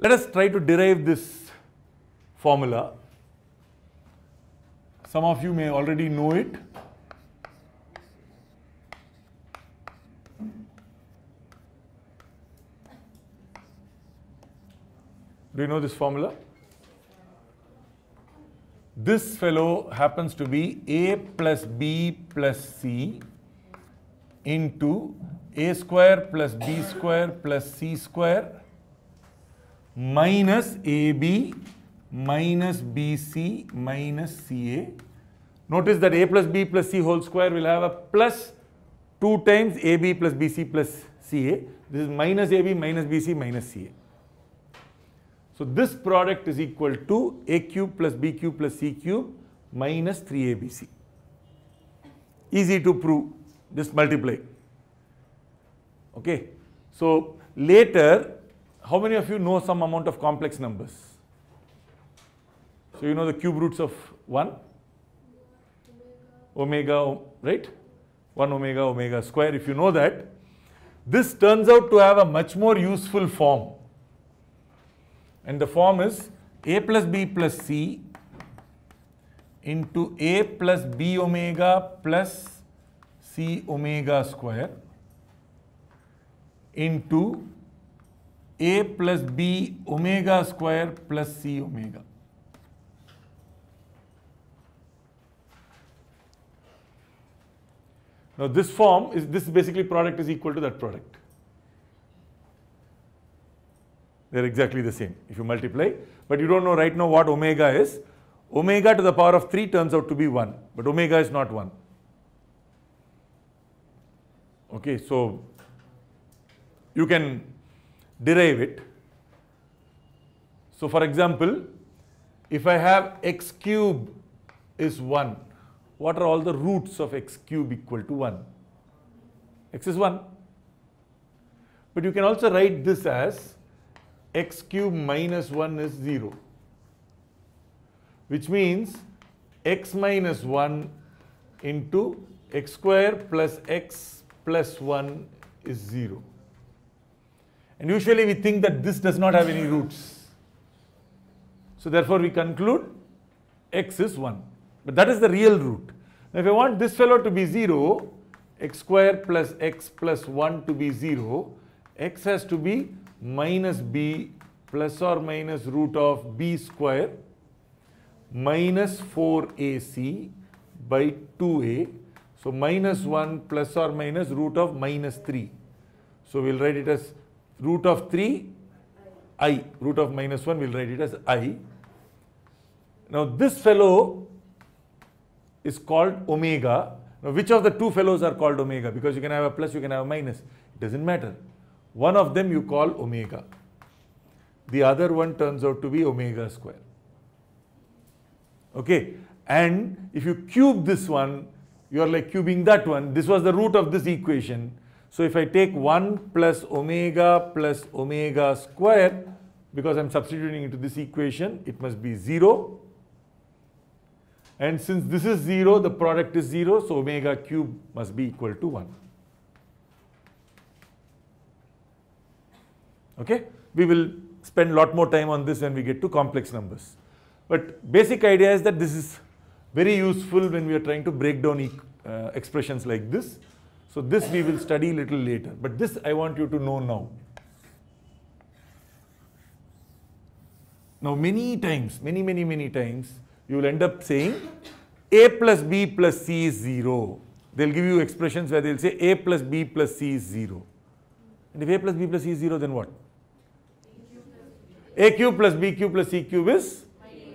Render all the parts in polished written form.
Let us try to derive this formula. Some of you may already know it. Do you know this formula? This fellow happens to be A plus B plus C into A square plus B square plus C square minus AB minus BC minus CA. Notice that A plus B plus C whole square will have a plus 2 times AB plus BC plus CA. This is minus AB minus BC minus CA. So this product is equal to A cube plus B cube plus C cube minus 3ABC. Easy to prove. Just multiply. Okay. So later, how many of you know some amount of complex numbers? So you know the cube roots of 1? Omega, right? 1 omega, omega square. If you know that, this turns out to have a much more useful form. And the form is A plus B plus C into A plus B omega plus C omega square into A plus B omega square plus C omega. Now this form is, this basically product is equal to that product. They are exactly the same if you multiply, but you don't know right now what omega is. Omega to the power of 3 turns out to be 1, but omega is not 1. Okay, so you can derive it. So for example, if I have x cube is 1, what are all the roots of x cube equal to 1? X is 1. But you can also write this as x cube minus 1 is 0, which means x minus 1 into x square plus x plus 1 is 0. And usually we think that this does not have any roots. So therefore we conclude x is 1. But that is the real root. Now if I want this fellow to be 0, x square plus x plus 1 to be 0, x has to be minus b plus or minus root of b square minus 4ac by 2a. So minus 1 plus or minus root of minus 3. So we'll write it as root of 3 I. Root of minus 1 we'll write it as I. Now this fellow is called omega. Now which of the two fellows are called omega? Because you can have a plus, you can have a minus. It doesn't matter. One of them you call omega. The other one turns out to be omega square. Okay. And if you cube this one, you are like cubing that one. This was the root of this equation. So if I take 1 plus omega square, because I'm substituting into this equation, it must be 0. And since this is 0, the product is 0, so omega cube must be equal to 1. Okay? We will spend a lot more time on this when we get to complex numbers. But basic idea is that this is very useful when we are trying to break down expressions like this. So this we will study a little later. But this I want you to know now. Now many times, many times, you will end up saying a plus b plus c is 0. They will give you expressions where they will say a plus b plus c is 0. And if a plus b plus c is 0, then what? A cube plus b cube plus c cube is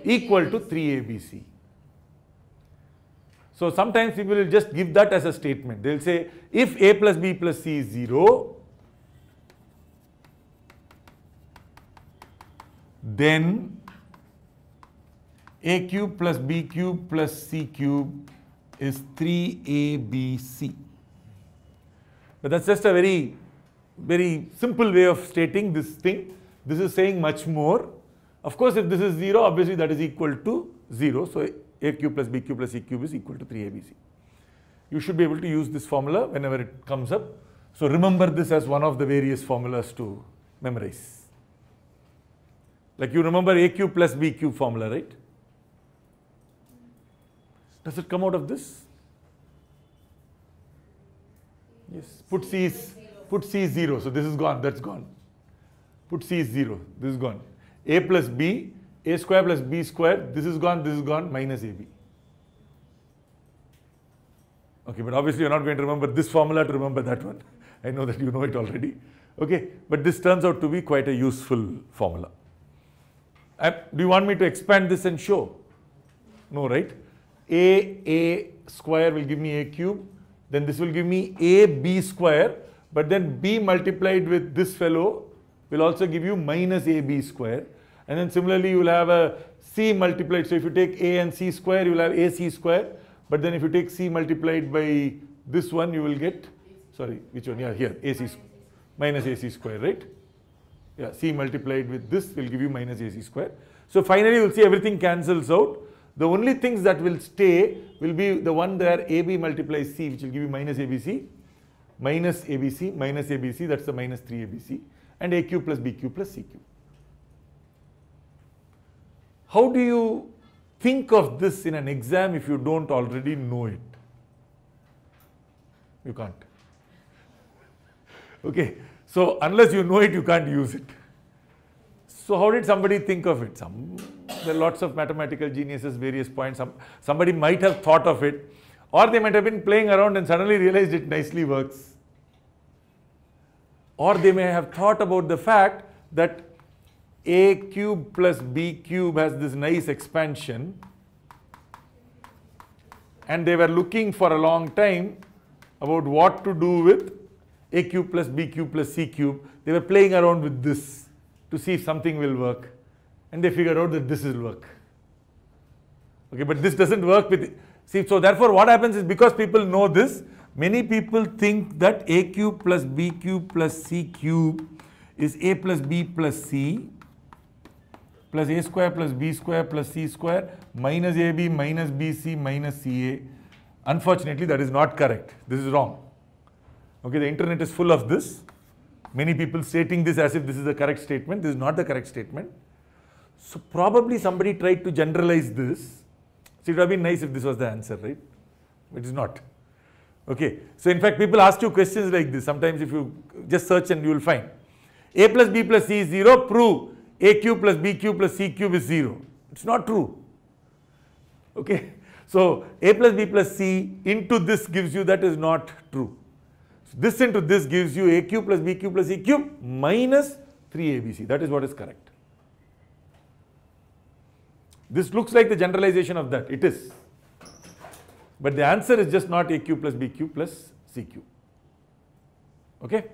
equal to 3abc. So sometimes people will just give that as a statement. They will say if a plus b plus c is 0, then a cube plus b cube plus c cube is 3abc. But that's just a very simple way of stating this thing. This is saying much more. Of course, if this is 0, obviously that is equal to 0. So a cube plus b cube plus c cube is equal to 3abc. You should be able to use this formula whenever it comes up. So remember this as one of the various formulas to memorize. Like you remember a cube plus b cube formula, right? Does it come out of this? Yes. Put c is 0. So this is gone. That's gone. Put c is 0. This is gone. A plus b, a square plus b square. This is gone. This is gone. Minus ab. Okay, but obviously you're not going to remember this formula to remember that one. I know that you know it already. Okay, but this turns out to be quite a useful formula. Do you want me to expand this and show? No, right? A square will give me a cube. Then this will give me a b square. But then b multiplied with this fellow will also give you minus ab square. And then similarly you will have a c multiplied. So if you take a and c square, you will have ac square. But then if you take c multiplied by this one, you will get, sorry, which one? Yeah, here, ac minus ac square, right? Yeah, c multiplied with this will give you minus ac square. So finally you will see everything cancels out. The only things that will stay will be the one there ab multiplies c, which will give you minus abc, that's the minus 3abc, and a cube plus b cube plus c cube. How do you think of this in an exam if you don't already know it? You can't. Okay, so unless you know it, you can't use it. So how did somebody think of it? There are lots of mathematical geniuses, various points. Somebody might have thought of it, or they might have been playing around and suddenly realized it nicely works. Or they may have thought about the fact that a cube plus b cube has this nice expansion, and they were looking for a long time about what to do with a cube plus b cube plus c cube. They were playing around with this to see if something will work, and they figured out that this will work. Okay, but this doesn't work with, see, so therefore what happens is, because people know this, many people think that a cube plus b cube plus c cube is a plus b plus c plus a square plus b square plus c square minus ab minus bc minus ca. Unfortunately, that is not correct. This is wrong. Okay, the internet is full of this. Many people stating this as if this is the correct statement. This is not the correct statement. So probably somebody tried to generalize this. So it would have been nice if this was the answer, right? But it is not. Okay, so in fact people ask you questions like this. Sometimes if you just search and you will find a plus b plus c is 0, prove a cube plus b cube plus c cube is 0. It's not true. Okay, so a plus b plus c into this gives you that is not true. So this into this gives you a cube plus b cube plus c cube minus 3abc. That is what is correct. This looks like the generalization of that. It is. But the answer is just not a cube plus b cube plus c cube. Okay.